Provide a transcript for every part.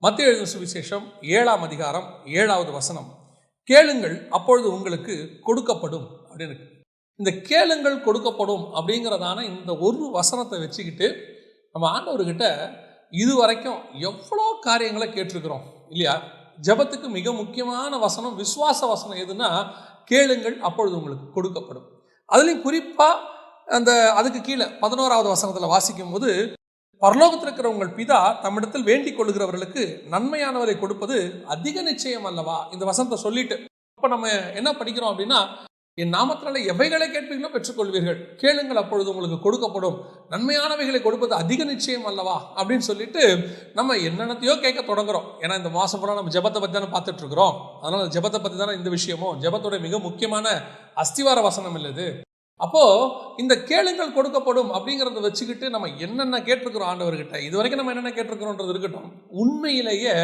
மத்தேயு எழுதின சுவிசேஷம் 7ஆம் அதிகாரம் 7வது வசனம், கேளுங்கள் அப்பொழுது உங்களுக்கு கொடுக்கப்படும் அப்படின்னு இருக்கு. இந்த கேளுங்கள் கொடுக்கப்படும் அப்படிங்கிறதான இந்த ஒரு வசனத்தை வச்சுக்கிட்டு நம்ம ஆண்டவர்கிட்ட இதுவரைக்கும் எவ்வளோ காரியங்களை கேட்டிருக்கிறோம் இல்லையா? ஜெபத்துக்கு மிக முக்கியமான வசனம், விசுவாச வசனம் எதுனா கேளுங்கள் அப்பொழுது உங்களுக்கு கொடுக்கப்படும். அதுலேயும் குறிப்பாக அதுக்கு கீழே 11வது வசனத்தில் வாசிக்கும் போது, பரலோகத்தில் இருக்கிற உங்கள் பிதா தம்மிடத்தில் வேண்டிக் கொள்கிறவர்களுக்கு நன்மையானவரை கொடுப்பது அதிக நிச்சயம் அல்லவா? இந்த வசனத்தை சொல்லிட்டு இப்போ நம்ம என்ன படிக்கிறோம் அப்படின்னா, என் நாமத்தினால எவைகளை கேட்பீங்களோ பெற்றுக்கொள்வீர்கள், கேளுங்கள் அப்பொழுது உங்களுக்கு கொடுக்கப்படும், நன்மையானவைகளை கொடுப்பது அதிக நிச்சயம் அல்லவா அப்படின்னு சொல்லிட்டு நம்ம என்னென்னத்தையோ கேட்க தொடங்குறோம். ஏன்னா இந்த மாதம் பூரா நம்ம ஜெபத்தை பற்றி தானே பார்த்துட்டு இருக்கிறோம். அதனால ஜெபத்தை பற்றி தானே இந்த விஷயமும் ஜெபத்தோட மிக முக்கியமான அஸ்திவார வசனம் இல்லது. அப்போ இந்த கேளுங்கள் கொடுக்கப்படும் அப்படிங்கிறத வச்சுக்கிட்டு நம்ம என்னென்ன கேட்டிருக்கிறோம் ஆண்டவர்கிட்ட, இது வரைக்கும் நம்ம என்னென்ன கேட்டிருக்கிறோன்றது இருக்கட்டும். உண்மையிலேயே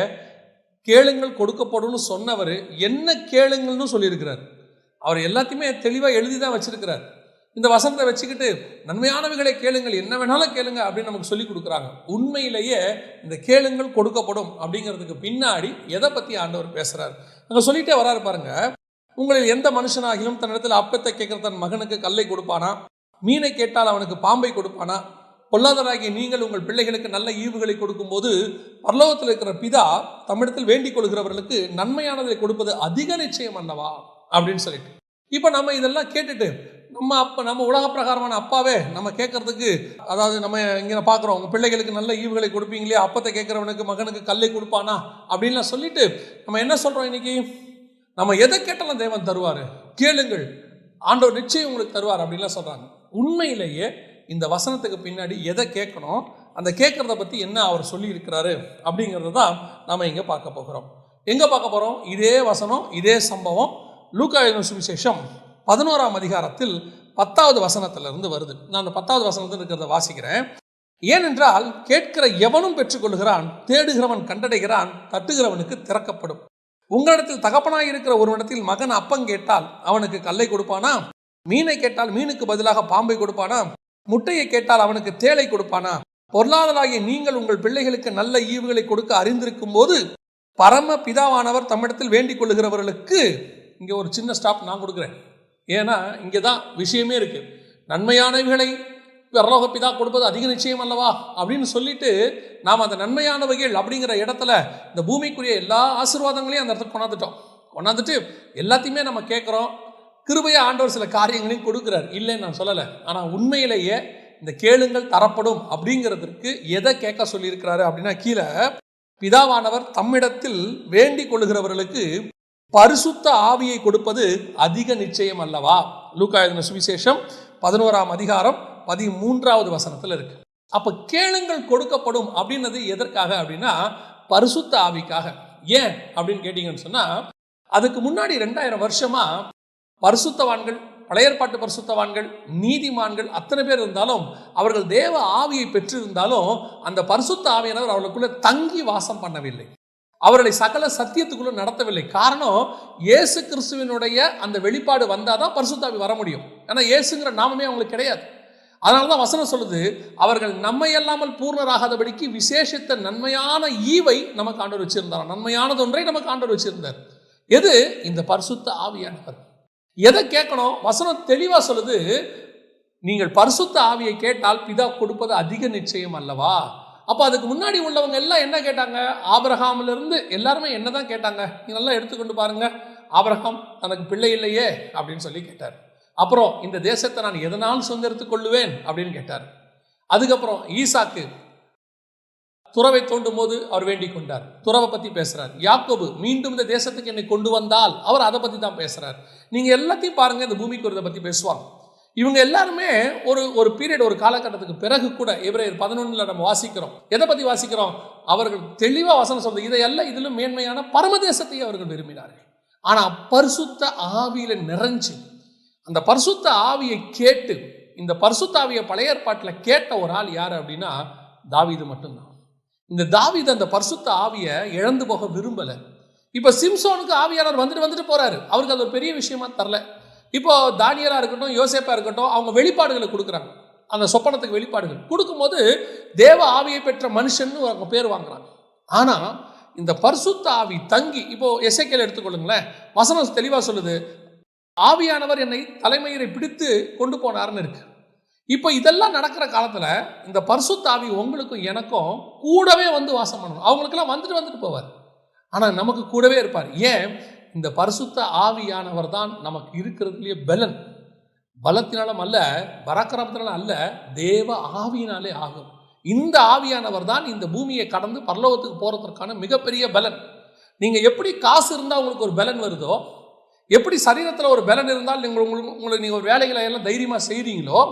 கேளுங்கள் கொடுக்கப்படும் சொன்னவர் என்ன கேளுங்கள்னு சொல்லியிருக்கிறார். அவர் எல்லாத்தையுமே தெளிவாக எழுதி தான் வச்சிருக்கிறார். இந்த வசனத்தை வச்சுக்கிட்டு நன்மையானவைகளை கேளுங்கள், என்ன வேணாலும் கேளுங்க அப்படின்னு நமக்கு சொல்லி கொடுக்குறாங்க. உண்மையிலேயே இந்த கேளுங்கள் கொடுக்கப்படும் அப்படிங்கிறதுக்கு பின்னாடி எதை பற்றி ஆண்டவர் பேசுகிறார் அங்கே சொல்லிட்டே வராரு பாருங்க. உங்களில் எந்த மனுஷனாகிலும் தன்னிடத்தில் அப்பத்தை கேட்கிற தன் மகனுக்கு கல்லை கொடுப்பானா? மீனை கேட்டால் அவனுக்கு பாம்பை கொடுப்பானா? பொல்லாதவராகிய நீங்கள் உங்கள் பிள்ளைகளுக்கு நல்ல ஈவுகளை கொடுக்கும்போது பரலோகத்தில் இருக்கிற பிதா தம்மிடத்தில் வேண்டிக் கொள்கிறவர்களுக்கு நன்மையானதை கொடுப்பது அதிக நிச்சயம் அல்லவா அப்படின்னு சொல்லிட்டு, இப்போ நம்ம இதெல்லாம் கேட்டுட்டு நம்ம உலக பிரகாரமான அப்பாவே நம்ம கேட்கறதுக்கு, அதாவது நம்ம இங்கே பார்க்குறோம், உங்கள் பிள்ளைகளுக்கு நல்ல ஈவுகளை கொடுப்பீங்களே, அப்பத்தை கேட்குறவனுக்கு மகனுக்கு கல்லை கொடுப்பானா அப்படின்லாம் சொல்லிட்டு நம்ம என்ன சொல்கிறோம்? இன்னைக்கு நம்ம எதை கேட்டாலும் தேவன் தருவார், கேளுங்கள் ஆண்டவர் நிச்சயம் உங்களுக்கு தருவார் அப்படின்லாம் சொல்கிறாங்க. உண்மையிலேயே இந்த வசனத்துக்கு பின்னாடி எதை கேட்கணும், அந்த கேட்குறத பற்றி என்ன அவர் சொல்லி இருக்கிறாரு அப்படிங்கிறது தான் நாம் இங்கே பார்க்க போகிறோம். எங்கே பார்க்க போகிறோம்? இதே வசனம், இதே சம்பவம் லூக்கா எழுதின சுவிசேஷம் 11ஆம் அதிகாரத்தில் 10வது வசனத்திலிருந்து வருது. நான் அந்த 10வது வசனத்தில் இருக்கிறத வாசிக்கிறேன். ஏனென்றால் கேட்கிற எவனும் பெற்றுக்கொள்கிறான், தேடுகிறவன் கண்டடைகிறான், தட்டுகிறவனுக்கு திறக்கப்படும். உங்களிடத்தில் தகப்பனாய் இருக்கிற ஒருவனிடத்தில் மகன் அப்பம் கேட்டால் அவனுக்கு கல்லை கொடுப்பானா? மீனை கேட்டால் மீனுக்கு பதிலாக பாம்பை கொடுப்பானா? முட்டையை கேட்டால் அவனுக்கு தேளை கொடுப்பானா? பொருளாதாராகிய நீங்கள் உங்கள் பிள்ளைகளுக்கு நல்ல ஈவுகளை கொடுக்க அறிந்திருக்கும் போது பரம பிதாவானவர் தம்மிடத்தில் வேண்டிக் கொள்ளுகிறவர்களுக்கு, இங்கே ஒரு சின்ன ஸ்டாப் நான் கொடுக்குறேன், ஏன்னா இங்கே தான் விஷயமே இருக்கு. நன்மையானவைகளை பரலோக பிதா கொடுப்பது அதிக நிச்சயம் அல்லவா அப்படின்னு சொல்லிட்டு நாம் அந்த நன்மையானவைகள் அப்படிங்கிற இடத்துல இந்த பூமிக்குரிய எல்லா ஆசீர்வாதங்களையும் அந்த இடத்துக்கு கொண்டாந்துட்டு எல்லாத்தையுமே நம்ம கேட்குறோம். கிருபையா ஆண்டவர் சில காரியங்களையும் கொடுக்குறார், இல்லைன்னு நான் சொல்லலை. ஆனால் உண்மையிலேயே இந்த கேளுங்கள் தரப்படும் அப்படிங்கிறதுக்கு எதை கேட்க சொல்லியிருக்கிறாரு அப்படின்னா, கீழே பிதாவானவர் தம்மிடத்தில் வேண்டிக் கொள்ளுகிறவர்களுக்கு பரிசுத்த ஆவியை கொடுப்பது அதிக நிச்சயம் அல்லவா? லூக்கா எழுதின சுவிசேஷம் 11ஆம் அதிகாரம் 13வது வசனத்தில் இருக்கு. அப்போ கேளுங்கள் கொடுக்கப்படும் அப்படின்னது எதற்காக அப்படின்னா, பரிசுத்த ஆவிக்காக. ஏன் அப்படின்னு கேட்டீங்கன்னு சொன்னால், அதுக்கு முன்னாடி 2000 வருஷமா பரிசுத்தவான்கள், பழைய ஏற்பாட்டு பரிசுத்தவான்கள், நீதிமான்கள் அத்தனை பேர் இருந்தாலும், அவர்கள் தேவ ஆவியை பெற்றிருந்தாலும் அந்த பரிசுத்த ஆவியானவர் அவர்களுக்குள்ள தங்கி வாசம் பண்ணவில்லை, அவர்களை சகல சத்தியத்துக்குள்ள நடத்தவில்லை. காரணம், இயேசு கிறிஸ்துவினுடைய அந்த வெளிப்பாடு வந்தாதான் பரிசுத்த ஆவி வர முடியும். ஏன்னா இயேசுங்கிற நாமமே அவங்களுக்கு கிடையாது. அதனால தான் வசனம் சொல்லுது, அவர்கள் நம்மை அல்லாமல் பூர்ணராகாதபடிக்கு விசேஷித்த நன்மையான ஈவை நமக்கு ஆண்டவர் வச்சிருந்தார். நன்மையானது ஒன்றை நமக்கு ஆண்டவர் வச்சிருந்தார். எது? இந்த பரிசுத்த ஆவியானவர். எதை கேட்கணும்? வசனம் தெளிவா சொல்லுது, நீங்கள் பரிசுத்த ஆவியை கேட்டால் பிதா கொடுப்பது அதிக நிச்சயம் அல்லவா? அப்போ அதுக்கு முன்னாடி உள்ளவங்க எல்லாம் என்ன கேட்டாங்க? ஆபிரகாமிலிருந்து எல்லாருமே என்னதான் கேட்டாங்க? நீங்க நல்லா எடுத்துக்கொண்டு பாருங்க. ஆபிரகாம் தனக்கு பிள்ளை இல்லையே அப்படின்னு சொல்லி கேட்டார். அப்புறம் இந்த தேசத்தை நான் எதனால் சுதந்திரத்துக் கொள்ளுவேன் அப்படின்னு கேட்டார். அதுக்கப்புறம் ஈசாக்கு துறவை தோண்டும் போது அவர் வேண்டிக் கொண்டார், துறவை பத்தி பேசுறார். யாக்கோபு மீண்டும் இந்த தேசத்துக்கு என்னை கொண்டு வந்தால் அவர் அதை பத்தி தான் பேசுறார். நீங்க எல்லாத்தையும் பாருங்க, இந்த பூமிக்கு ஒரு இதை பத்தி பேசுவாங்க. இவங்க எல்லாருமே ஒரு பீரியட், ஒரு காலகட்டத்துக்கு பிறகு கூட எபிரேயர் 11 நம்ம வாசிக்கிறோம். எதை பத்தி வாசிக்கிறோம்? அவர்கள் தெளிவா வசனம் சொல்றது, இதையெல்லாம் இதிலும் மேன்மையான பரமதேசத்தையே அவர்கள் விரும்பினார்கள். ஆனா பரிசுத்த ஆவியில நிறைஞ்சு அந்த பரிசுத்த ஆவியை கேட்டு, இந்த பரிசுத்த ஆவியை பழைய ஏற்பாட்டில் கேட்ட ஒரு ஆள் யார் அப்படின்னா தாவீது மட்டும்தான். இந்த தாவீது அந்த பரிசுத்த ஆவியை இழந்து போக விரும்பலை. இப்போ சிம்சோனுக்கு ஆவியானவர் வந்துட்டு போறாரு, அவருக்கு அது ஒரு பெரிய விஷயமா தரல. இப்போ தானியலா இருக்கட்டும், யோசேப்பா இருக்கட்டும், அவங்க வெளிப்பாடுகளை கொடுக்குறாங்க. அந்த சொப்பனத்துக்கு வெளிப்பாடுகள் கொடுக்கும்போது தேவ ஆவியை பெற்ற மனுஷன் அவங்க பேர் வாங்குறாங்க. ஆனால் இந்த பரிசுத்த ஆவி தங்கி, இப்போ எசேக்கியேல் எடுத்துக்கொள்ளுங்களேன், வசனம் தெளிவாக சொல்லுது, ஆவியானவர் என்னை தலைமயிரை பிடித்து கொண்டு போனார்னு இருக்கு. இப்போ இதெல்லாம் நடக்கிற காலத்தில் இந்த பரிசுத்த ஆவி உங்களுக்கும் எனக்கும் கூடவே வந்து வாசம் பண்ணணும். அவங்களுக்கெல்லாம் வந்துட்டு போவார், ஆனால் நமக்கு கூடவே இருப்பார். ஏன்? இந்த பரிசுத்த ஆவியானவர் தான் நமக்கு இருக்கிறதுலேயே பலன். பலத்தினாலும் அல்ல, பராக்கிரமத்தினாலும் அல்ல, தேவ ஆவியினாலே ஆகும். இந்த ஆவியானவர் தான் இந்த பூமியை கடந்து பரலோகத்துக்கு போகிறதுக்கான மிகப்பெரிய பலன். நீங்கள் எப்படி காசு இருந்தால் உங்களுக்கு ஒரு பலன் வருதோ, எப்படி சரீரத்தில் ஒரு பலன் இருந்தால் உங்களுக்கு நீங்கள் ஒரு வேலைகளை எல்லாம் தைரியமாக செய்கிறீங்களோ,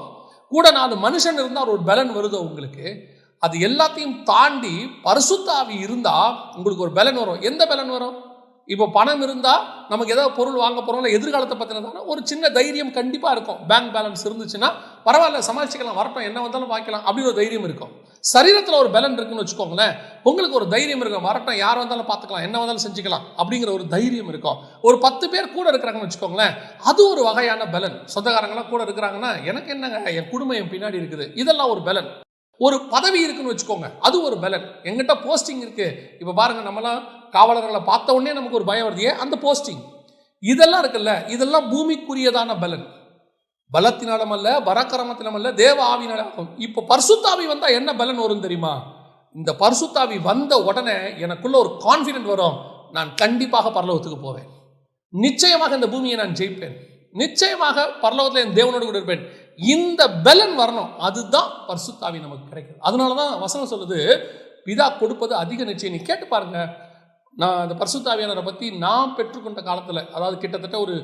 கூட 4 மனுஷன் இருந்தால் ஒரு பலன் வருதோ உங்களுக்கு, அது எல்லாத்தையும் தாண்டி பரிசுத்த ஆவி இருந்தால் உங்களுக்கு ஒரு பலன் வரும். எந்த பலன் வரும்? இப்போ பணம் இருந்தால் நமக்கு ஏதாவது பொருள் வாங்க போகிறோம், இல்லை எதிர்காலத்தை பற்றினதான ஒரு சின்ன தைரியம் கண்டிப்பாக இருக்கும். பேங்க் பேலன்ஸ் இருந்துச்சுன்னா பரவாயில்ல, சமாளிச்சுக்கலாம், வரட்டும், என்ன வந்தாலும் வாங்கிக்கலாம் அப்படின்னு ஒரு தைரியம் இருக்கும். சரீரத்தில் ஒரு பலன் இருக்குன்னு வச்சுக்கோங்களேன், உங்களுக்கு ஒரு தைரியம் இருக்கும், வரட்டும், யார் வந்தாலும் பார்த்துக்கலாம், என்ன வந்தாலும் செஞ்சுக்கலாம் அப்படிங்கிற ஒரு தைரியம் இருக்கும். ஒரு 10 பேர் கூட இருக்கிறாங்கன்னு வச்சுக்கோங்களேன், அது ஒரு வகையான பலன். சொந்தக்காரங்களாம் கூட இருக்கிறாங்கன்னா எனக்கு என்னங்க, என் குடும்பம் என் பின்னாடி இருக்குது, இதெல்லாம் ஒரு பலன். ஒரு பதவி இருக்குன்னு வச்சுக்கோங்க, அது ஒரு பலன். எங்கிட்ட போஸ்டிங் இருக்கு, இப்போ பாருங்க, நம்மளாம் காவலர்களை பார்த்த உடனே நமக்கு ஒரு பயம் வருது, அந்த போஸ்டிங், இதெல்லாம் இருக்குல்ல, இதெல்லாம் பூமிக்குரியதான பலன். பலத்தினாலும் அல்ல, பராக்கிரமத்திலும் அல்ல, தேவ ஆவியினால ஆகும். இப்போ பரிசுத்தாவி வந்தால் என்ன பலன் வரும் தெரியுமா? இந்த பரிசுத்தாவி வந்த உடனே எனக்குள்ள ஒரு கான்ஃபிடென்ட் வரும், நான் கண்டிப்பாக பரலோகத்துக்கு போவேன், நிச்சயமாக இந்த பூமியை நான் ஜெயிப்பேன், நிச்சயமாக பரலோகத்தில் என் தேவனோடு கூட இருப்பேன். இந்த பலன் வரணும், அதுதான் பரிசுத்தாவி நமக்கு கிடைக்கும். அதனால தான் வசனம் சொல்லுது, பிதா கொடுப்பது அதிக நிச்சயம். நீ கேட்டு பாருங்க, நான் அந்த பரிசுத்தாவியானவரை பற்றி நான் பெற்றுக்கொண்ட காலத்தில், அதாவது கிட்டத்தட்ட ஒரு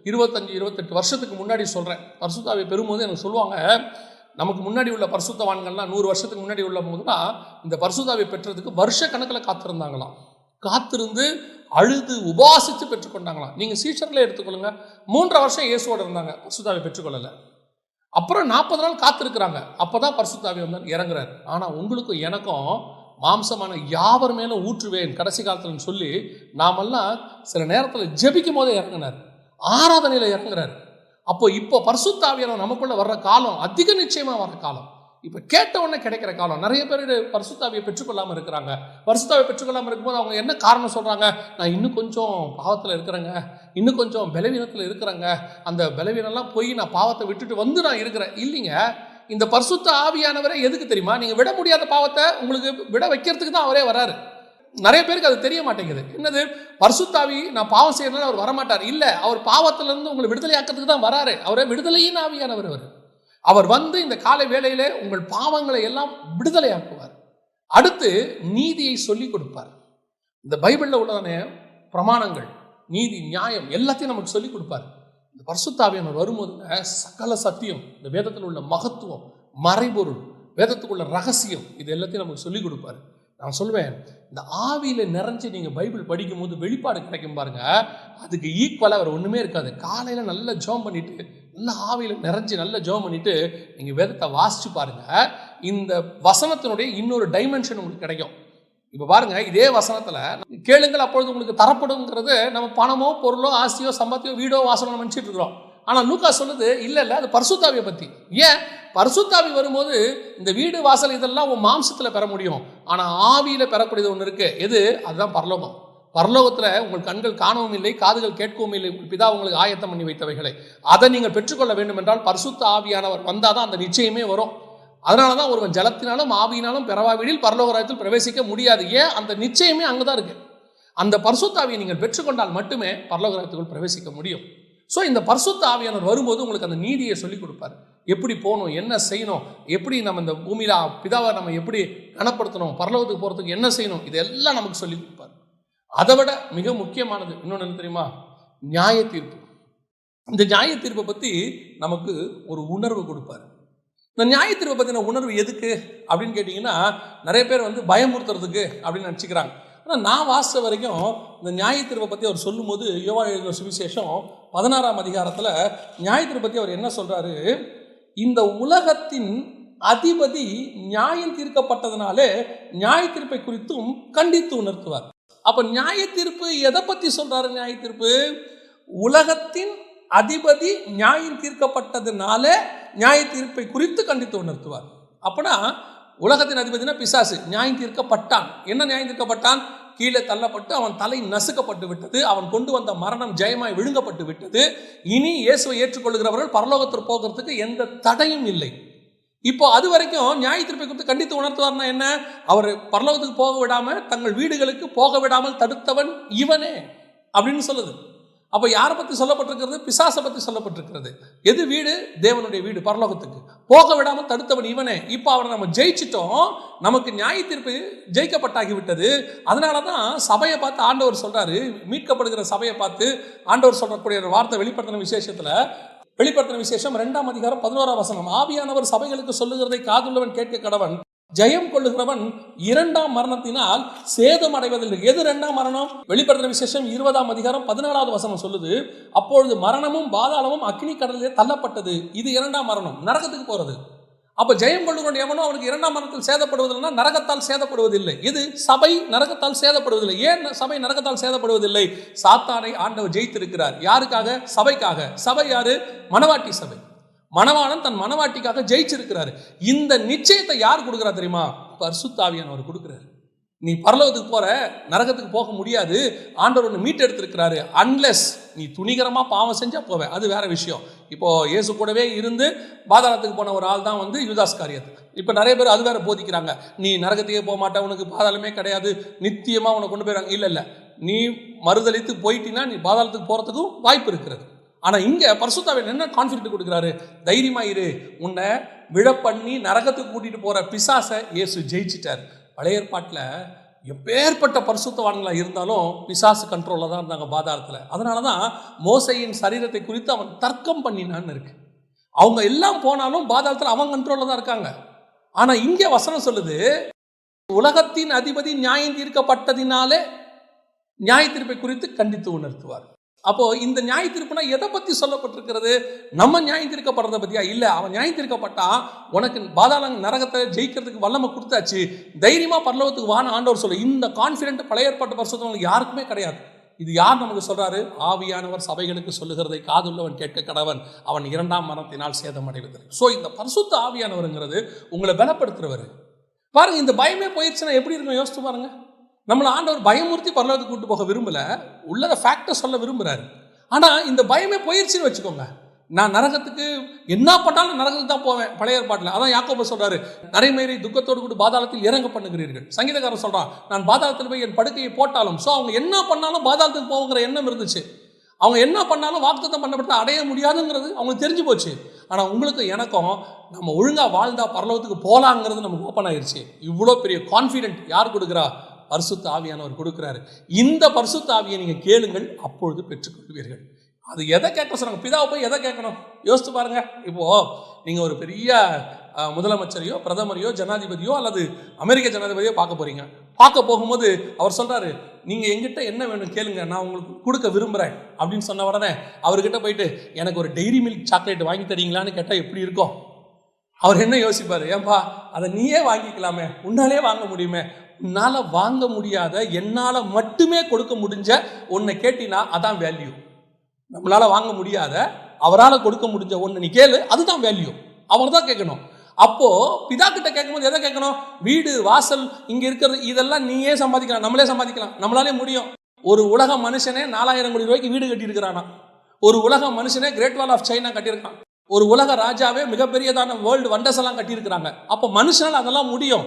25-28 வருஷத்துக்கு முன்னாடி சொல்கிறேன், பரிசுத்தாவியை பெறும்போது எனக்கு சொல்லுவாங்க, நமக்கு முன்னாடி உள்ள பரிசுத்தவான்கள்லாம் 100 வருஷத்துக்கு முன்னாடி உள்ள போதுதான் இந்த பரிசுத்தாவியை பெற்றதுக்கு வருஷ கணக்கில் காத்திருந்தாங்களாம். காத்திருந்து அழுது உபாசித்து பெற்றுக்கொண்டாங்களாம். நீங்கள் சீஷர்களே எடுத்துக்கொள்ளுங்க, 3.5 வருஷம் இயேசுவோட இருந்தாங்க, பரிசுத்தாவியை பெற்றுக்கொள்ளலை. அப்புறம் 40 நாள் காத்திருக்கிறாங்க, அப்போதான் பரிசுத்தாவி வந்து இறங்குறாரு. ஆனால் உங்களுக்கும் எனக்கும் மாம்சமான யாவர் மேலும் ஊற்றுவேன் கடைசி காலத்தில் சொல்லி நாமெல்லாம் சில நேரத்தில் ஜெபிக்கும் போதே இறங்கினார், ஆராதனையில் இறங்குறார். இப்போ பரிசுத்தாவியானவர் நமக்குள்ள வர்ற காலம் அதிக நிச்சயமாக வர்ற காலம். இப்போ கேட்ட உடனே கிடைக்கிற காலம். நிறைய பேர் பரிசுத்தாவியை பெற்றுக்கொள்ளாமல் இருக்கிறாங்க. பரிசுத்தாவியை பெற்றுக்கொள்ளாமல் இருக்கும்போது அவங்க என்ன காரணம் சொல்கிறாங்க? நான் இன்னும் கொஞ்சம் பாவத்தில் இருக்கிறேங்க, இன்னும் கொஞ்சம் பலவீனத்தில் இருக்கிறேங்க, அந்த பலவீனம்லாம் போய் நான் பாவத்தை விட்டுட்டு வந்து நான் இருக்கிறேன். இல்லைங்க, இந்த பரிசுத்த ஆவியானவரே எதுக்கு தெரியுமா? நீங்கள் விட முடியாத பாவத்தை உங்களுக்கு விட வைக்கிறதுக்கு தான் அவரே வராரு. நிறைய பேருக்கு அது தெரிய மாட்டேங்குது. என்னது பரிசுத்தாவி, நான் பாவம் செய்யறதுனால அவர் வரமாட்டார், இல்லை, அவர் பாவத்திலிருந்து உங்களை விடுதலை ஆக்கிறதுக்கு தான் வராரு. அவரே விடுதலையின் ஆவியானவர். அவர் வந்து இந்த காலை வேளையிலே உங்கள் பாவங்களை எல்லாம் விடுதலை ஆக்குவார். அடுத்து நீதியை சொல்லிக் கொடுப்பார். இந்த பைபிளில் உள்ளதானே பிரமாணங்கள், நீதி, நியாயம் எல்லாத்தையும் நமக்கு சொல்லிக் கொடுப்பார். இந்த பரிசுத்தாவியானவர் வரும்போது சகல சத்தியம், இந்த வேதத்தில் உள்ள மகத்துவம், மறைபொருள், வேதத்துக்குள்ள ரகசியம், இது எல்லாத்தையும் நமக்கு சொல்லிக் கொடுப்பார். நான் சொல்வேன், இந்த ஆவியில் நிறைஞ்சு நீங்கள் பைபிள் படிக்கும் போது வெளிப்பாடு கிடைக்கும் பாருங்க, அதுக்கு ஈக்குவலாக வேறு ஒன்றுமே இருக்காது. காலையில் நல்லா ஜெபம் பண்ணிட்டு, நல்ல ஆவியில் நிறைஞ்சு நல்ல ஜெபம் பண்ணிட்டு நீங்கள் வேதத்தை வாசிச்சு பாருங்க, இந்த வசனத்தினுடைய இன்னொரு டைமென்ஷன் உங்களுக்கு கிடைக்கும். இப்போ பாருங்க, இதே வசனத்தில் கேளுங்கள் அப்பொழுது உங்களுக்கு தரப்படுங்கிறது நம்ம பணமோ பொருளோ ஆஸ்தியோ சம்பத்தியோ வீடோ வாசனோ நினச்சிட்டு இருக்கிறோம். ஆனால் லூக்கா சொல்லுது இல்லை, அது பரிசுத்தாவியை பற்றி. ஏன்? பரிசுத்தாவி வரும்போது இந்த வீடு வாசல் இதெல்லாம் உன் மாம்சத்தில் பெற முடியும், ஆனால் ஆவியில் பெறக்கூடியது ஒன்று இருக்கு. எது? அதுதான் பரலோகம். பரலோகத்தில் உங்கள் கண்கள் காணவும் இல்லை, காதுகள் கேட்கவும் இல்லை, பிதா உங்களுக்கு ஆயத்தம் பண்ணி வைத்தவைகளை அதை நீங்கள் பெற்றுக்கொள்ள வேண்டும் என்றால் பரிசுத்த ஆவியானவர் வந்தால் தான் அந்த நிச்சயமே வரும். அதனால தான் ஒருவன் ஜலத்தினாலும் ஆவியினாலும் பெறவாவிடில் பரலோக ராஜ்யத்தில் பிரவேசிக்க முடியாது. ஏன்? அந்த நிச்சயமே அங்கே தான் இருக்குது. அந்த பரிசுத்த ஆவியை நீங்கள் பெற்றுக்கொண்டால் மட்டுமே பரலோக ராஜ்யத்துக்குள் பிரவேசிக்க முடியும். ஸோ இந்த பரிசுத்த ஆவியானவர் வரும்போது உங்களுக்கு அந்த நீதியை சொல்லிக் கொடுப்பார். எப்படி போகணும், என்ன செய்யணும், எப்படி நம்ம இந்த பூமியில் பிதாவை நம்ம எப்படி கனப்படுத்தணும், பரலோகத்துக்கு போகிறதுக்கு என்ன செய்யணும், இதெல்லாம் நமக்கு சொல்லிக் கொடுப்பார். அதை விட மிக முக்கியமானது இன்னொன்று என்ன தெரியுமா? நியாய தீர்ப்பு. இந்த நியாய தீர்ப்பை பற்றி நமக்கு ஒரு உணர்வு கொடுப்பார். இந்த நியாய தீர்ப்பை பற்றின உணர்வு எதுக்கு அப்படின்னு கேட்டிங்கன்னா, நிறைய பேர் வந்து பயமுறுத்துறதுக்கு அப்படின்னு நினச்சிக்கிறாங்க. ஆனால் நான் வாசித்த வரைக்கும் இந்த நியாய தீர்ப்பை பற்றி அவர் சொல்லும்போது, யோவான் எழுதின சுவிசேஷம் 16ஆம் அதிகாரத்தில் நியாய தீர்ப்பை பற்றி அவர் என்ன சொல்கிறாரு? இந்த உலகத்தின் அதிபதி நியாயம் தீர்க்கப்பட்டதுனாலே நியாய தீர்ப்பை குறித்தும் கண்டித்து உணர்த்துவார். அப்போ நியாய தீர்ப்பு எதை பற்றி சொல்கிறாரு? நியாய தீர்ப்பு உலகத்தின் அதிபதி நியாயம் தீர்க்கப்பட்டதுனால நியாய தீர்ப்பை குறித்து கண்டித்து உணர்த்துவார். அப்போனா உலகத்தின் அதிபதினா பிசாசு நியாயம் தீர்க்கப்பட்டான். என்ன நியாயம் தீர்க்கப்பட்டான்? கீழே தள்ளப்பட்டு அவன் தலை நசுக்கப்பட்டு விட்டது. அவன் கொண்டு வந்த மரணம் ஜெயமாய் விழுங்கப்பட்டு விட்டது. இனி இயேசுவை ஏற்றுக்கொள்கிறவர்கள் பரலோகத்திற்கு போகிறதுக்கு எந்த தடையும் இல்லை. இப்போ அது வரைக்கும் நியாய தீர்ப்பை குறித்து கண்டித்து உணர்த்துவார்னா என்ன? அவர் பரலோகத்துக்கு போக விடாமல் தங்கள் வீடுகளுக்கு போக விடாமல் தடுத்தவன் இவனே அப்படின்னு சொல்லுது. அப்போ யாரை பற்றி சொல்லப்பட்டிருக்கிறது? பிசாசை பற்றி சொல்லப்பட்டிருக்கிறது. எது வீடு? தேவனுடைய வீடு, பரலோகத்துக்கு போக விடாமல் தடுத்தவன் இவனே. இப்போ அவரை நம்ம ஜெயிச்சிட்டோம், நமக்கு நியாய தீர்ப்பு ஜெயிக்கப்பட்டாகி விட்டது. அதனால தான் சபையை பார்த்து ஆண்டவர் சொல்றாரு, மீட்கப்படுகிற சபையை பார்த்து ஆண்டவர் சொல்லக்கூடிய ஒரு வார்த்தை வெளிப்படுத்தின விசேஷம் 2ஆம் அதிகாரம் 11ஆம் வசனம். ஆவியானவர் சபைகளுக்கு சொல்லுகிறதை காதுள்ளவன் கேட்க கடவன். ஜெயம் கொள்ளுகிறவன் 2ஆம் மரணத்தினால் சேதம் அடைவதில்லை. எது 2ஆம் மரணம்? வெளிப்படுத்தின விசேஷம் 20ஆம் அதிகாரம் 14வது வசனம் சொல்லுது, அப்பொழுது மரணமும் பாதாளமும் அக்னி கடலிலே தள்ளப்பட்டது. இது 2ஆம் மரணம், நரகத்துக்கு போறது. அப்ப ஜெயம் கொள்ளுகிறவன் எவனோ அவனுக்கு 2ஆம் மரணத்தில் சேதப்படுவதில்லைன்னா நரகத்தால் சேதப்படுவதில்லை. இது சபை நரகத்தால் சேதப்படுவதில்லை. ஏன் சபை நரகத்தால் சேதப்படுவதில்லை? சாத்தானை ஆண்டவர் ஜெயித்திருக்கிறார். யாருக்காக? சபைக்காக. சபை யாரு? மணவாட்டி சபை. மணவாளன் தன் மணவாட்டிக்காக ஜெயிச்சிருக்கிறாரு. இந்த நிச்சயத்தை யார் கொடுக்குறா தெரியுமா? பரிசுத்த ஆவியானவர் கொடுக்கிறாரு. நீ பரலோகத்துக்கு போற, நரகத்துக்கு போக முடியாது. ஆண்டவர் ஒன்று மீட்டெடுத்திருக்கிறாரு. அன்லெஸ் நீ துணிகரமா பாவம் செஞ்சா போவேன், அது வேற விஷயம். இப்போ இயேசு கூடவே இருந்து பாதாளத்துக்கு போன ஒரு ஆள் தான் யூதாஸ் காரியத்து. இப்போ நிறைய பேர் அது வேற போதிக்கிறாங்க, நீ நரகத்துக்கே போக மாட்டே, உனக்கு பாதாளமே கிடையாது, நித்தியமா உன்னை கொண்டு போயிடுறாங்க. இல்லை, நீ மறுதளித்து போயிட்டீங்கன்னா நீ பாதாளத்துக்கு போறதுக்கும் வாய்ப்பு இருக்கிறது. ஆனா இங்க பரிசுத்த ஆவியானவர் என்ன கான்ஃபிடென்ட் கொடுக்குறாரு? தைரியமா இரு, உன்னை விழப்பண்ணி நரகத்துக்கு கூட்டிட்டு போற பிசாசை இயேசு ஜெயிச்சிட்டார். பழைய ஏற்பாட்டில் எப்பேற்பட்ட பரிசுத்தவான்களாக இருந்தாலும் பிசாசு கண்ட்ரோலில் தான் இருந்தாங்க பாதாளத்தில். அதனால தான் மோசையின் சரீரத்தை குறித்து அவன் தர்க்கம் பண்ணினான்னு இருக்கு. அவங்க எல்லாம் போனாலும் பாதாளத்தில் அவன் கண்ட்ரோலில் தான் இருக்காங்க. ஆனால் இங்கே வசனம் சொல்லுது, உலகத்தின் அதிபதி நியாயம் தீர்க்கப்பட்டதினாலே நியாய தீர்ப்பை குறித்து கண்டித்து உணர்த்துவார். அப்போ இந்த நியாய தீர்ப்புனா எதை பற்றி சொல்லப்பட்டிருக்கிறது? நம்ம நியாயம் தீர்க்கப்படுறத பற்றியா? இல்லை, அவன் நியாயம் தீர்க்கப்பட்டா உனக்கு பாதாள நரகத்தை ஜெயிக்கிறதுக்கு வல்லமை கொடுத்தாச்சு, தைரியமா பரலோகத்துக்கு வான ஆண்டவர் சொல்ல. இந்த கான்ஃபிடென்ட் பழைய ஏற்பாட்டு பரிசுத்தவங்களுக்கு யாருக்குமே கிடையாது. இது யார் நமக்கு சொல்றாரு? ஆவியானவர் சபைகளுக்கு சொல்லுகிறதை காதுள்ளவன் கேட்க கடவன், அவன் 2ஆம் மரணத்தினால் சேதம் அடைவதில்லை. ஸோ இந்த பரிசுத்த ஆவியானவருங்கிறது உங்களை பலப்படுத்துறவர். பாருங்க, இந்த பயமே போயிடுச்சுன்னா எப்படி இருக்கும் யோசிச்சு பாருங்க. நம்மளை ஆண்டவர் பயமுறுத்தி பரலோகத்துக்கு கூட்டு போக விரும்பல, உள்ளத ஃபேக்டை சொல்ல விரும்புறாரு. ஆனா இந்த பயமே போயிடுச்சுன்னு வச்சுக்கோங்க, நான் நரகத்துக்கு என்ன பண்ணாலும் நரகத்துக்கு தான் போவேன். பழைய ஏற்பாட்டில் அதான் யாக்கோபு சொல்றாரு, நரைமேறி துக்கத்தோடு கூட பாதாளத்தில் இறங்க பண்ணுகிறீர்கள். சங்கீதக்காரன் சொல்றான், நான் பாதாளத்தில் போய் என் படுக்கையை போட்டாலும். ஸோ அவங்க என்ன பண்ணாலும் பாதாளத்துக்கு போகிற எண்ணம் இருந்துச்சு. அவங்க என்ன பண்ணாலும் வாக்குத்தத்தம் பண்ணப்பட்ட அடைய முடியாதுங்கிறது அவங்களுக்கு தெரிஞ்சு போச்சு. ஆனால் உங்களுக்கு எனக்கும் நம்ம ஒழுங்காக வாழ்ந்தா பரலோகத்துக்கு போகலாங்கிறது நமக்கு ஓப்பன் ஆயிடுச்சு. இவ்வளோ பெரிய கான்ஃபிடென்ட் யார் கொடுக்குறா? பரிசுத்த ஆவியானவர் கொடுக்கிறாரு. இந்த பரிசுத்த ஆவியை நீங்க கேளுங்கள், அப்பொழுது பெற்றுக்கொள்வீர்கள். அது எதை கேட்க சொன்னாங்க? பிதாவை போய் எதை கேட்கணும் யோசித்து பாருங்க. இப்போ நீங்க ஒரு பெரிய முதலமைச்சரையோ பிரதமரையோ ஜனாதிபதியோ அல்லது அமெரிக்க ஜனாதிபதியோ பார்க்க போறீங்க. பார்க்க போகும்போது அவர் சொல்றாரு, நீங்க எங்கிட்ட என்ன வேணும் கேளுங்க, நான் உங்களுக்கு கொடுக்க விரும்புறேன் அப்படின்னு சொன்ன உடனே அவர்கிட்ட போயிட்டு எனக்கு ஒரு டெய்ரி மில்க் சாக்லேட் வாங்கி தரீங்களான்னு கேட்டால் எப்படி இருக்கும்? அவர் என்ன யோசிப்பாரு? ஏன்பா அதை நீயே வாங்கிக்கலாமே, உன்னாலே வாங்க முடியுமே. உன்னால வாங்க முடியாத, என்னால மட்டுமே கொடுக்க முடிஞ்ச ஒன்னை கேட்டினா அதான் வேல்யூ. நம்மளால வாங்க முடியாத, அவரால் கொடுக்க முடிஞ்ச ஒன்று நீ கேளு, அதுதான் வேல்யூ. அவர் தான் கேட்கணும். அப்போ பிதா கிட்ட கேட்கும்போது எதை கேட்கணும்? வீடு வாசல் இங்க இருக்கிறது இதெல்லாம் நீயே சம்பாதிக்கலாம், நம்மளே சம்பாதிக்கலாம், நம்மளாலே முடியும். ஒரு உலக மனுஷனே 4000 கோடி ரூபாய்க்கு வீடு கட்டி இருக்கிறானா? ஒரு உலக மனுஷனே கிரேட் வால் ஆஃப் சைனா கட்டியிருக்கான். ஒரு உலக ராஜாவே மிகப்பெரியதான வேர்ல்டு வண்டர்ஸ் எல்லாம் கட்டியிருக்கிறாங்க. அப்போ மனுஷனால் அதெல்லாம் முடியும்.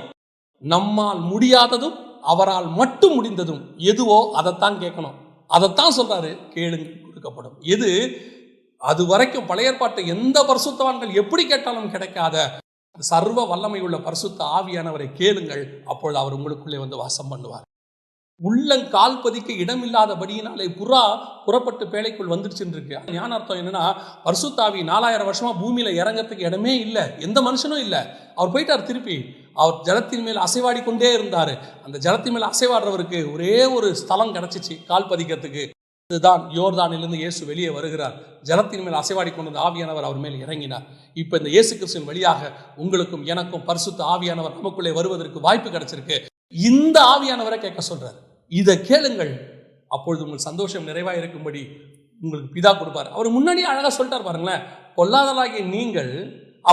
நம்மால் முடியாததும் அவரால் மட்டும் முடிந்ததும் எதுவோ அதைத்தான் கேட்கணும். அதைத்தான் சொல்றாரு, கேளுங்க கொடுக்கப்படும். எது அது வரைக்கும் பழைய ஏற்பாட்டை எந்த பரிசுத்தவான்கள் எப்படி கேட்டாலும் கிடைக்காத சர்வ வல்லமை உள்ள பரிசுத்த ஆவியானவரை கேளுங்கள், அப்பொழுது அவர் உங்களுக்குள்ளே வந்து வாசம் பண்ணுவார். உள்ளங்கால் பதிக்க இடமில்லாதபடியினாலே புறப்பட்டு பேழைக்குள் வந்துருச்சுன்னு இருக்கு. ஞான அர்த்தம் என்னன்னா, பரிசுத்தாவி 4000 வருஷமா பூமியில இறங்கிறதுக்கு இடமே இல்லை, எந்த மனுஷனும் இல்லை. அவர் போயிட்டார் திருப்பி. அவர் ஜலத்தின் மேல் அசைவாடி கொண்டே இருந்தார். அந்த ஜலத்தின் மேல் அசைவாடுறவருக்கு ஒரே ஒரு ஸ்தலம் கிடைச்சிச்சு கால் பதிக்கிறதுக்கு. இதுதான் யோர்தானிலிருந்து இயேசு வெளியே வருகிறார். ஜலத்தின் மேல் அசைவாடி கொண்டு ஆவியானவர் அவர் மேல் இறங்கினார். இப்போ இந்த இயேசு கிறிஸ்துவின் வழியாக உங்களுக்கும் எனக்கும் பரிசுத்த ஆவியானவர் நமக்குள்ளே வருவதற்கு வாய்ப்பு கிடைச்சிருக்கு. இந்த ஆவியானவரை கேட்க சொல்றாரு, இதை கேளுங்கள், அப்பொழுது உங்கள் சந்தோஷம் நிறைவாக இருக்கும்படி உங்களுக்கு பிதா கொடுப்பார். அவர் முன்னாடியே அழகா சொல்லிட்டார் பாருங்களேன். பொல்லாதலாகிய நீங்கள்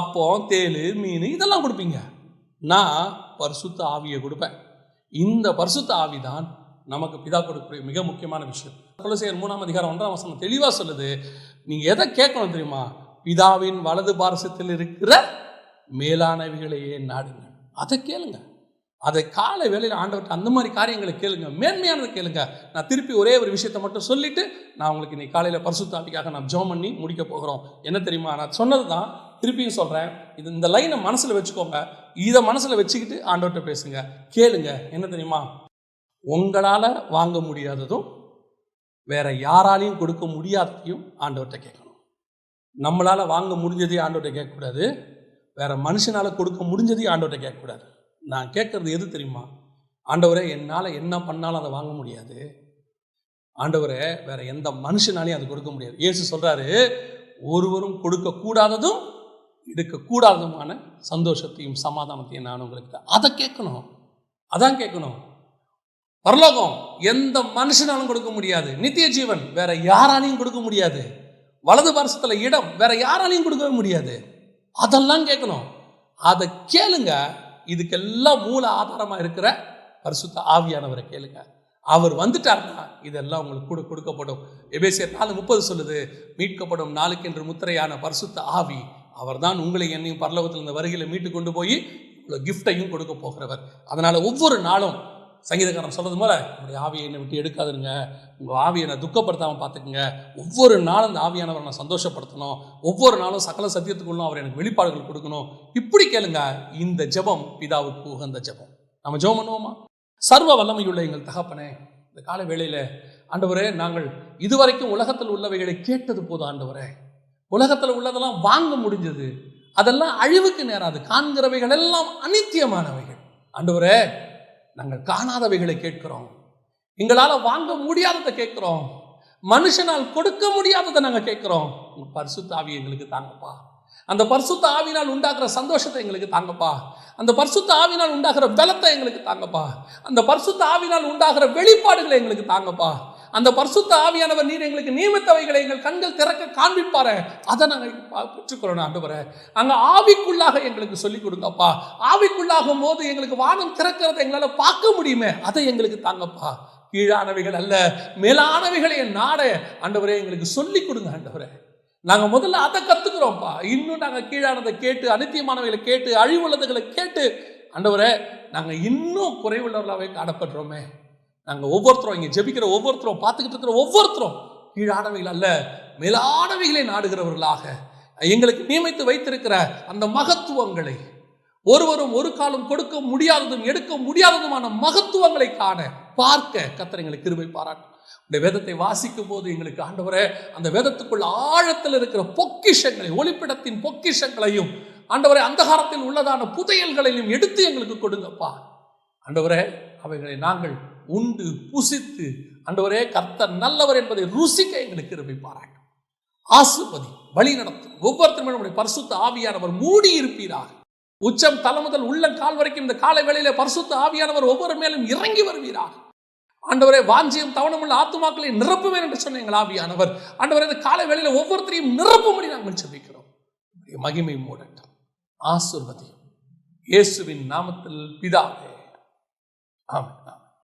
அப்போ தேளு மீன் இதெல்லாம் கொடுப்பீங்க, நான் பரிசுத்த ஆவியை கொடுப்பேன். இந்த பரிசுத்த ஆவிதான் நமக்கு பிதா கொடுக்கக்கூடிய மிக முக்கியமான விஷயம். கொலோசியர் 3:1 தெளிவாக சொல்லுது, நீங்கள் எதை கேட்கணும் தெரியுமா? பிதாவின் வலது பார்சத்தில் இருக்கிற மேலானவைகளையே நாடுங்க. அதை கேளுங்க. அதை காலை வேளையில் ஆண்டவர்கிட்ட அந்த மாதிரி காரியங்களை கேளுங்க, மேன்மையானதை கேளுங்க. நான் திருப்பி ஒரே ஒரு விஷயத்தை மட்டும் சொல்லிட்டு நான் உங்களுக்கு இன்னைக்கு காலையில் பரிசுத்த ஆவிக்காக நான் ஜெபம் பண்ணி முடிக்க போகிறோம். என்ன தெரியுமா? நான் சொன்னது தான் திருப்பியும் சொல்கிறேன். இந்த லைனை மனசில் வச்சுக்கோங்க. இதை மனசில் வச்சுக்கிட்டு ஆண்டவர்கிட்ட பேசுங்க, கேளுங்க. என்ன தெரியுமா? உங்களால் வாங்க முடியாததும் வேற யாராலையும் கொடுக்க முடியாததையும் ஆண்டவர்கிட்ட கேட்கணும். நம்மளால் வாங்க முடிஞ்சதையும் ஆண்டவர்கிட்ட கேட்கக்கூடாது, வேற மனுஷனால் கொடுக்க முடிஞ்சதையும் ஆண்டவர்கிட்ட கேட்கக்கூடாது. நான் கேட்கறது எது தெரியுமா? ஆண்டவரே, என்னால் என்ன பண்ணாலும் அதை வாங்க முடியாது. ஆண்டவரே, வேற எந்த மனுஷனாலையும் அது கொடுக்க முடியாது. இயேசு சொல்றாரு, ஒருவரும் கொடுக்க கூடாததும் எடுக்கக்கூடாததுமான சந்தோஷத்தையும் சமாதானத்தையும் நான் உங்களுக்கு. அதை கேட்கணும். அதான் கேட்கணும். பரலோகம் எந்த மனுஷனாலும் கொடுக்க முடியாது. நித்திய ஜீவன் வேற யாராலையும் கொடுக்க முடியாது. வலது பார்சத்துல இடம் வேற யாராலையும் கொடுக்கவே முடியாது. அதெல்லாம் கேட்கணும். அதை கேளுங்க. இதுக்கெல்லாம் மூல ஆதாரமா இருக்கிற பரிசுத்த ஆவியானவரை கேளுங்க. அவர் வந்துட்டார்னா இதெல்லாம் உங்களுக்கு கொடுக்கப்படும். எபேசியர் 4:30 சொல்லுது, மீட்கப்படும் நாளுக்கென்று முத்திரையான பரிசுத்த ஆவி அவர் தான் உங்களை என்னையும் பரலோகத்தில் இந்த வருகையில் மீட்டு கொண்டு போய் கிஃப்டையும் கொடுக்க போகிறவர். அதனால ஒவ்வொரு நாளும் சங்கீதக்காரன் சொல்றது போல, உங்களுடைய ஆவியை என்னை விட்டு எடுக்காதுங்க, உங்கள் ஆவியை நான் துக்கப்படுத்தாமல் பார்த்துக்குங்க. ஒவ்வொரு நாளும் இந்த ஆவியானவரை நான் சந்தோஷப்படுத்தணும். ஒவ்வொரு நாளும் சகல சத்தியத்துக்குள்ளும் அவர் எனக்கு வெளிப்பாடுகள் கொடுக்கணும். இப்படி கேளுங்க. இந்த ஜெபம் பிதாவுக்கு உகந்த ஜெபம். நம்ம ஜெபம் பண்ணுவோமா? சர்வ வல்லமையுள்ள எங்கள் தகப்பனே, இந்த கால வேளையில் ஆண்டவரே, நாங்கள் இதுவரைக்கும் உலகத்தில் உள்ளவைகளை கேட்டது போதும். ஆண்டவரே, உலகத்தில் உள்ளதெல்லாம் வாங்க முடிஞ்சது, அதெல்லாம் அழிவுக்கு நேராது. காண்கிறவைகள் எல்லாம் அநித்தியமானவைகள். ஆண்டவரே, நாங்கள் காணாதவைகளை கேட்கிறோம், எங்களால் வாங்க முடியாததை கேட்கிறோம், மனுஷனால் கொடுக்க முடியாததை நாங்கள் கேட்கிறோம். உங்க பரிசுத்த ஆவி எங்களுக்கு தாங்கப்பா. அந்த பரிசுத்த ஆவினால் உண்டாக்குற சந்தோஷத்தை எங்களுக்கு தாங்கப்பா. அந்த பரிசுத்த ஆவினால் உண்டாகிற பலத்தை எங்களுக்கு தாங்கப்பா. அந்த பரிசுத்த ஆவினால் உண்டாகிற வெளிப்பாடுகளை எங்களுக்கு தாங்கப்பா. அந்த பரிசுத்த ஆவியானவர் நீர் எங்களுக்கு நியமித்தவைகளை எங்கள் கண்கள் திறக்க காண்பிப்பாரு. அதை நாங்கள் பெற்றுக்கொள்ளணும். ஆண்டவரே, அங்கே ஆவிக்குள்ளாக எங்களுக்கு சொல்லிக் கொடுங்கப்பா. ஆவிக்குள்ளாகும் போது எங்களுக்கு வானம் திறக்கிறத எங்களால் பார்க்க முடியுமே, அதை எங்களுக்கு தாங்கப்பா. கீழானவைகள் அல்ல, மேலானவைகளை நாட ஆண்டவரே எங்களுக்கு சொல்லிக் கொடுங்க. ஆண்டவரே, நாங்கள் முதல்ல அதை கற்றுக்குறோம்ப்பா. இன்னும் நாங்கள் கீழானதை கேட்டு, அநித்தியமானவைகளை கேட்டு, அழிவுள்ளதுகளை கேட்டு, ஆண்டவரே, நாங்கள் இன்னும் குறைவுள்ளவர்களாகவே காணப்படுறோமே. நாங்கள் ஒவ்வொருத்தரும் இங்கே ஜெபிக்கிற ஒவ்வொருத்தரும், பார்த்துக்கிட்டு இருக்கிற ஒவ்வொருத்தரும் கீழானவைகள் அல்ல, மேலானவைகளை நாடுகிறவர்களாக எங்களுக்கு நியமித்து வைத்திருக்கிற அந்த மகத்துவங்களை, ஒருவரும் ஒரு காலம் கொடுக்க முடியாததும் எடுக்க முடியாததுமான மகத்துவங்களை காண பார்க்க கர்த்தர் எங்களுக்கு கிருபை பாராட்டும். இந்த வேதத்தை வாசிக்கும் போது எங்களுக்கு ஆண்டவரே, அந்த வேதத்துக்குள்ள ஆழத்தில் இருக்கிற பொக்கிஷங்களை, ஒளிப்பிடத்தின் பொக்கிஷங்களையும் ஆண்டவரே, அந்தகாரத்தில் உள்ளதான புதையல்களையும் எடுத்து எங்களுக்கு கொடுங்கப்பா. ஆண்டவரே, அவைகளை நாங்கள் உண்டு புசித்து ஆண்டவரே, கர்த்தர் நல்லவர் என்பதை ருசிக்க எங்களுக்கு கிருபை பாராட்டும். ஆசீர்வதி, வழி நடத்தும். ஒவ்வொருத்தரும் நம்முடைய பரிசுத்த ஆவியானவர் மூடி இருப்பீராக. உச்சம் தலை முதல் உள்ளங்கால் வரைக்கும் இந்த காலை வேளையில பரிசுத்த ஆவியானவர் ஒவ்வொரு மேலும் இறங்கி வருவீராக. ஆண்டவரே, வாஞ்சியும் தவணமுள்ள ஆத்துமாக்களை நிரப்புவேன் என்று சொன்ன எங்கள் ஆவியானவர் ஆண்டவரே, இந்த காலை வேளையில ஒவ்வொருத்தரையும் நிரப்பும்படி நாங்கள் ஜெபிக்கிறோம். மகிமை மூடட்டும். ஆசீர்வதி, இயேசுவின் நாமத்தில் பிதாவே, ஆமென்.